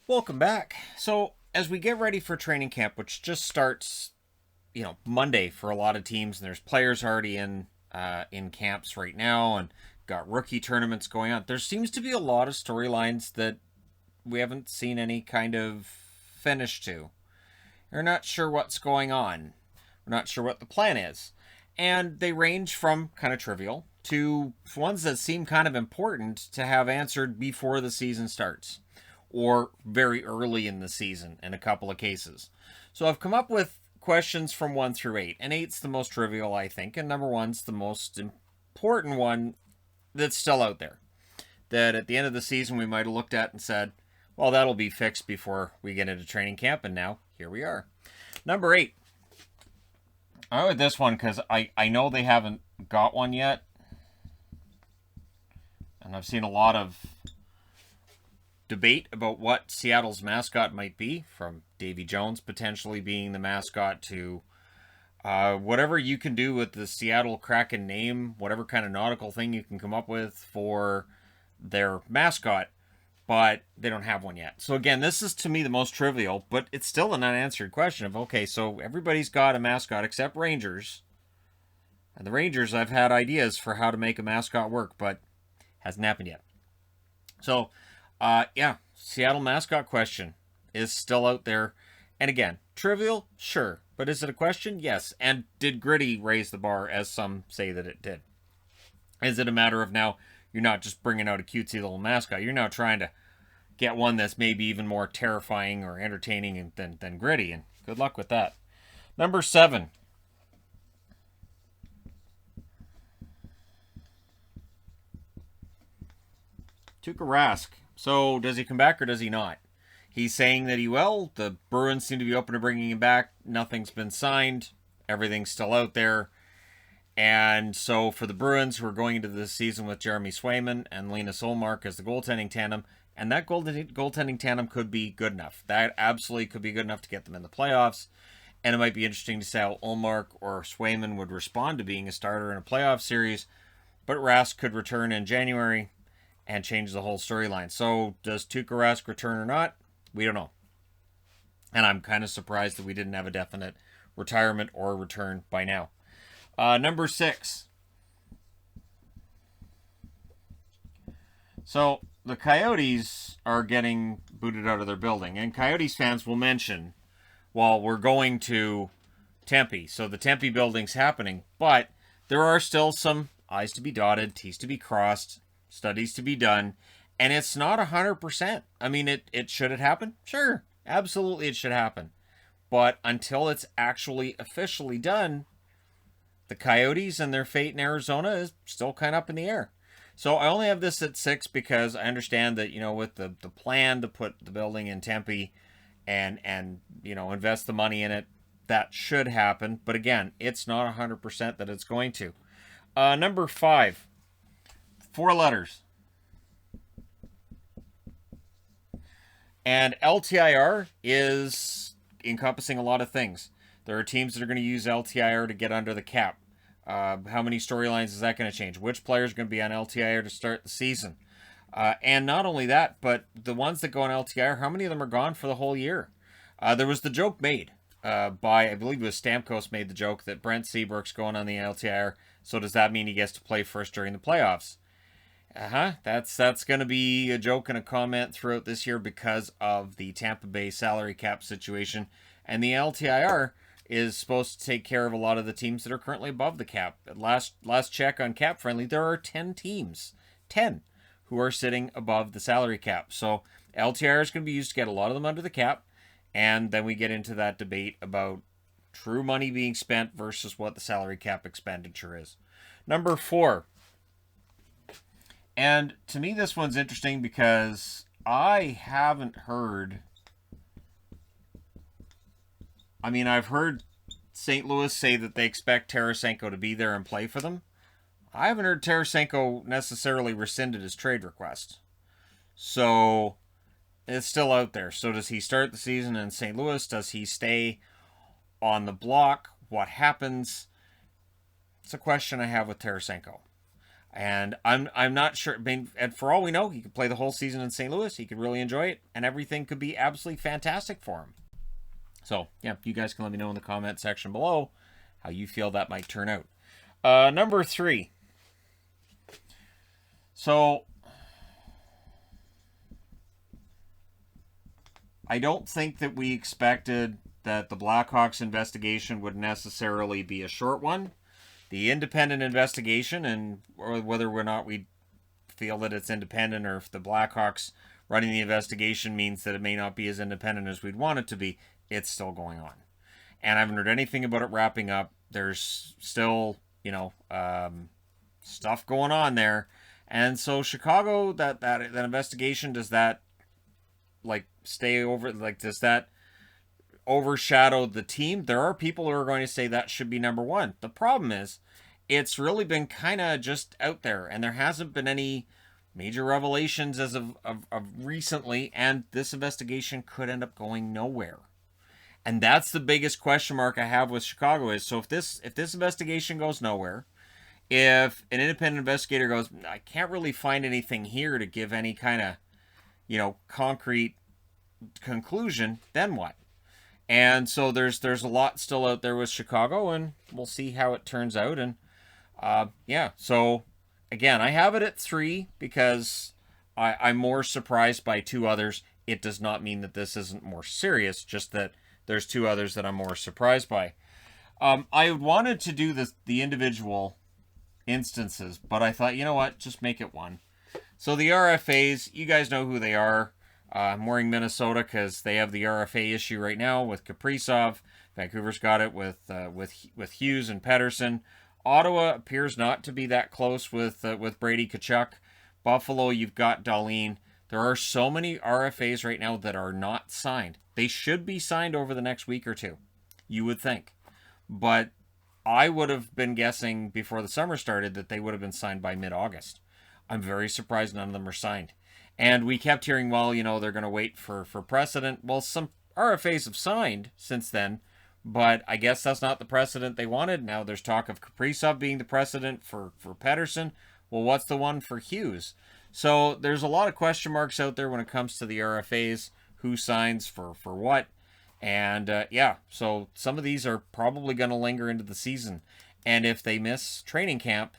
Welcome back. So, as we get ready for training camp, which just starts, Monday for a lot of teams, and there's players already in camps right now, and got rookie tournaments going on. There seems to be a lot of storylines that we haven't seen any kind of finish to. We're not sure what's going on. We're not sure what the plan is, and they range from kind of trivial to ones that seem kind of important to have answered before the season starts or very early in the season in a couple of cases. So I've come up with questions from 1 through 8, and 8's the most trivial, I think, and number 1's the most important one that's still out there. That at the end of the season we might have looked at and said, well, that'll be fixed before we get into training camp, and now here we are. Number 8. I went with this one because I know they haven't got one yet, and I've seen a lot of debate about what Seattle's mascot might be, from Davy Jones potentially being the mascot to whatever you can do with the Seattle Kraken name, whatever kind of nautical thing you can come up with for their mascot, but they don't have one yet. So again, this is to me the most trivial, but it's still an unanswered question of, okay, so everybody's got a mascot except Rangers. And the Rangers, I've had ideas for how to make a mascot work, but hasn't happened yet. So Seattle mascot question is still out there. And again, trivial, sure. But is it a question? Yes. And did Gritty raise the bar, as some say that it did? Is it a matter of now you're not just bringing out a cutesy little mascot, you're now trying to get one that's maybe even more terrifying or entertaining than Gritty, and good luck with that. Number 7. Tuukka Rask. So, does he come back or does he not? He's saying that he will. The Bruins seem to be open to bringing him back. Nothing's been signed. Everything's still out there. And so, for the Bruins, who are going into this season with Jeremy Swayman and Linus Ullmark as the goaltending tandem, and that goaltending tandem could be good enough. That absolutely could be good enough to get them in the playoffs. And it might be interesting to see how Ullmark or Swayman would respond to being a starter in a playoff series. But Rask could return in January and change the whole storyline. So, does Tuukka Rask return or not? We don't know. And I'm kind of surprised that we didn't have a definite retirement or return by now. Number 6. So, the Coyotes are getting booted out of their building. And Coyotes fans will mention, well, we're going to Tempe. So, the Tempe building's happening. But there are still some I's to be dotted, T's to be crossed, studies to be done, and it's not 100%. I mean, should it happen? Sure, absolutely it should happen. But until it's actually officially done, the Coyotes and their fate in Arizona is still kind of up in the air. So I only have this at 6 because I understand that, with the plan to put the building in Tempe and invest the money in it, that should happen. But again, it's not 100% that it's going to. Number 5. 4 letters. And LTIR is encompassing a lot of things. There are teams that are going to use LTIR to get under the cap. How many storylines is that going to change? Which players are going to be on LTIR to start the season? And not only that, but the ones that go on LTIR, how many of them are gone for the whole year? There was the joke made by, I believe it was Stamkos made the joke that Brent Seabrook's going on the LTIR, so does that mean he gets to play first during the playoffs? That's going to be a joke and a comment throughout this year because of the Tampa Bay salary cap situation. And the LTIR is supposed to take care of a lot of the teams that are currently above the cap. At last check on Cap Friendly, there are 10 teams, 10, who are sitting above the salary cap. So LTIR is going to be used to get a lot of them under the cap. And then we get into that debate about true money being spent versus what the salary cap expenditure is. Number 4. And to me, this one's interesting because I haven't heard... I've heard St. Louis say that they expect Tarasenko to be there and play for them. I haven't heard Tarasenko necessarily rescinded his trade request. So, it's still out there. So, does he start the season in St. Louis? Does he stay on the block? What happens? It's a question I have with Tarasenko. And I'm not sure. I mean, and for all we know, he could play the whole season in St. Louis. He could really enjoy it, and everything could be absolutely fantastic for him. So, yeah, you guys can let me know in the comment section below how you feel that might turn out. Number 3. So, I don't think that we expected that the Blackhawks investigation would necessarily be a short one. The independent investigation, and or whether or not we feel that it's independent, or if the Blackhawks running the investigation means that it may not be as independent as we'd want it to be, it's still going on. And I haven't heard anything about it wrapping up. There's still, stuff going on there. And so Chicago, that investigation, does that stay over? Does that overshadow the team? There are people who are going to say that should be number 1. The problem is, it's really been kind of just out there, and there hasn't been any major revelations as of recently, and this investigation could end up going nowhere. And that's the biggest question mark I have with Chicago is, so if this investigation goes nowhere, if an independent investigator goes, I can't really find anything here to give any kind of, concrete conclusion, then what? And so there's a lot still out there with Chicago, and we'll see how it turns out. And so again, I have it at 3 because I'm more surprised by 2 others. It does not mean that this isn't more serious, just that there's 2 others that I'm more surprised by. I wanted to do the individual instances, but I thought, you know what, just make it 1. So the RFAs, you guys know who they are. I'm wearing Minnesota because they have the RFA issue right now with Kaprizov. Vancouver's got it with Hughes and Pettersson. Ottawa appears not to be that close with Brady Tkachuk. Buffalo, you've got Dahlin. There are so many RFAs right now that are not signed. They should be signed over the next week or 2, you would think. But I would have been guessing before the summer started that they would have been signed by mid-August. I'm very surprised none of them are signed. And we kept hearing, well, they're going to wait for precedent. Well, some RFAs have signed since then, but I guess that's not the precedent they wanted. Now there's talk of Kaprizov being the precedent for Pettersson. Well, what's the one for Hughes? So there's a lot of question marks out there when it comes to the RFAs, who signs for what. And so some of these are probably going to linger into the season. And if they miss training camp,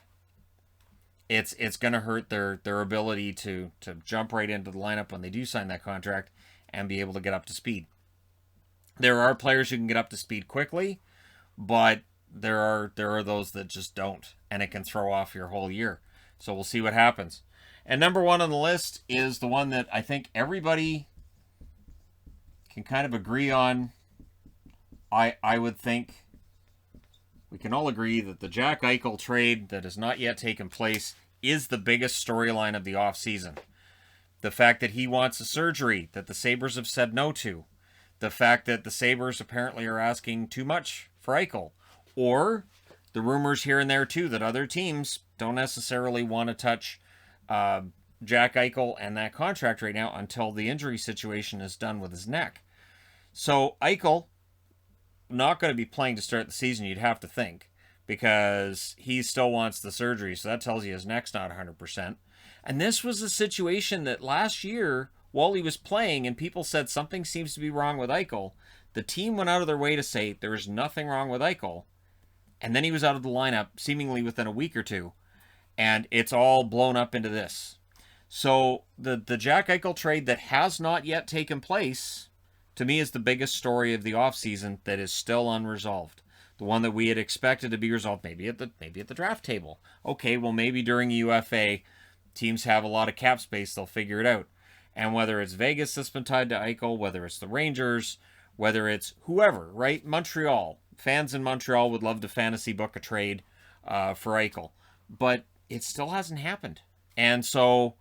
it's going to hurt their ability to jump right into the lineup when they do sign that contract and be able to get up to speed. There are players who can get up to speed quickly, but there are those that just don't, and it can throw off your whole year. So we'll see what happens. And number 1 on the list is the one that I think everybody can kind of agree on. I would think we can all agree that the Jack Eichel trade that has not yet taken place is the biggest storyline of the offseason. The fact that he wants a surgery that the Sabres have said no to. The fact that the Sabres apparently are asking too much for Eichel. Or the rumors here and there, too, that other teams don't necessarily want to touch Jack Eichel and that contract right now until the injury situation is done with his neck. So Eichel, not going to be playing to start the season, you'd have to think, because he still wants the surgery. So that tells you his neck's not 100%. And this was a situation that last year, while he was playing and people said something seems to be wrong with Eichel, the team went out of their way to say there is nothing wrong with Eichel. And then he was out of the lineup seemingly within a week or 2. And it's all blown up into this. So the Jack Eichel trade that has not yet taken place, to me, is the biggest story of the offseason that is still unresolved. The one that we had expected to be resolved maybe at the draft table. Okay, well, maybe during UFA, teams have a lot of cap space, they'll figure it out. And whether it's Vegas that's been tied to Eichel, whether it's the Rangers, whether it's whoever, right? Montreal. Fans in Montreal would love to fantasy book a trade for Eichel. But it still hasn't happened. And so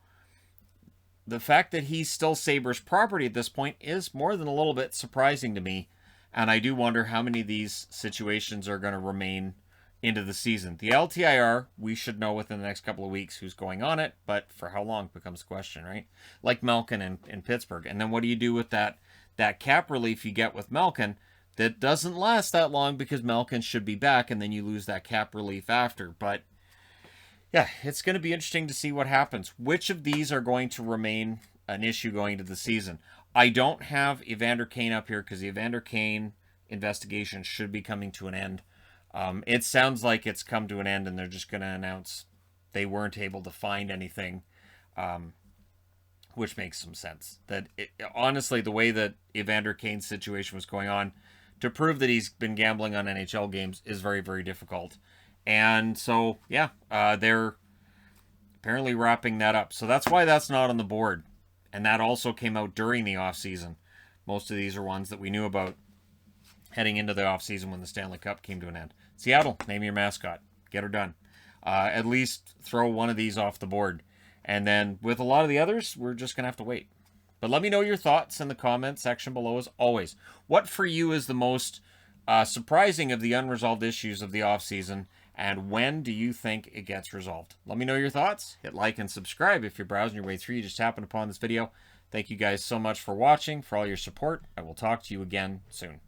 the fact that he's still Sabres property at this point is more than a little bit surprising to me. And I do wonder how many of these situations are going to remain into the season. The LTIR, we should know within the next couple of weeks who's going on it, but for how long becomes a question, right? Like Malkin in Pittsburgh. And then what do you do with that cap relief you get with Malkin that doesn't last that long because Malkin should be back, and then you lose that cap relief after. But Yeah, it's going to be interesting to see what happens. Which of these are going to remain an issue going into the season? I don't have Evander Kane up here because the Evander Kane investigation should be coming to an end. It sounds like it's come to an end and they're just going to announce they weren't able to find anything, which makes some sense. Honestly, the way that Evander Kane's situation was going on, to prove that he's been gambling on NHL games is very, very difficult. And so, yeah, they're apparently wrapping that up. So that's why that's not on the board. And that also came out during the offseason. Most of these are ones that we knew about heading into the offseason when the Stanley Cup came to an end. Seattle, name your mascot. Get her done. At least throw one of these off the board. And then with a lot of the others, we're just going to have to wait. But let me know your thoughts in the comment section below as always. What for you is the most surprising of the unresolved issues of the offseason? And when do you think it gets resolved? Let me know your thoughts. Hit like and subscribe if you're browsing your way through. You just happened upon this video. Thank you guys so much for watching, for all your support. I will talk to you again soon.